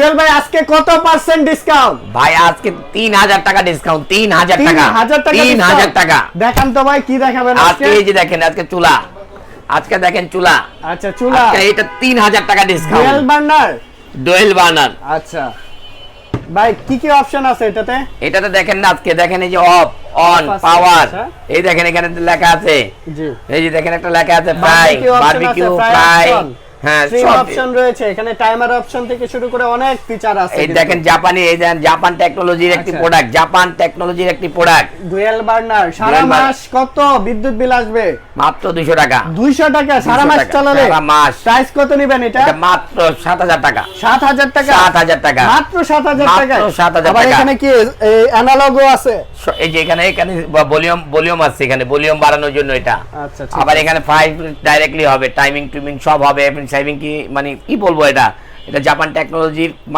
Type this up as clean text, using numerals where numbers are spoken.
জুয়েল ভাই আজকে কত পার্সেন্ট ডিসকাউন্ট? ভাই আজকে 3000 টাকা ডিসকাউন্ট, 3000 টাকা, 3000 টাকা। দেখান তো ভাই কি দেখাবেন আজকে? এই যে দেখেন, আজকে চুলা, আজকে দেখেন চুলা, আচ্ছা চুলা, আজকে এটা 3000 টাকা discount, dual burner, dual burner. আচ্ছা ভাই কি কি অপশন আছে এটাতে? এটাতে দেখেন না, আজকে দেখেন এই যে অফ, অন, পাওয়ার, এই দেখেন এখানে লেখা আছে, জি এই যে দেখেন একটা লেখা আছে ফ্রাই, বারবিকিউ ফ্রাই, হ্যাঁ সব অপশন রয়েছে এখানে, টাইমার অপশন থেকে শুরু করে অনেক ফিচার আছে। এই দেখেন জাপানি, এই দেখেন জাপান টেকনোলজির একটি প্রোডাক্ট, জাপান টেকনোলজির একটি প্রোডাক্ট, ডুয়েল বার্নার। সারা মাস কত বিদ্যুৎ বিল আসবে? মাত্র 200 টাকা। 200 টাকা সারা মাস চালালে? সারা মাস। প্রাইস কত নেবেন এটা? এটা মাত্র 7000 টাকা। 7000 টাকা? 7000 টাকা, মাত্র 7000 টাকা। মাত্র 7000 আবার টাকা। এখানে কি অ্যানালগও আছে? এই যে এখানে ভলিউম আছে, এখানে ভলিউম বাড়ানোর জন্য এটা। আচ্ছা আবার এখানে 5 ডাইরেক্টলি হবে, টাইমিং টুইমিং সব হবে, সেভিং কি মানে কি বলবো, এটা জাপান টেকনোলজির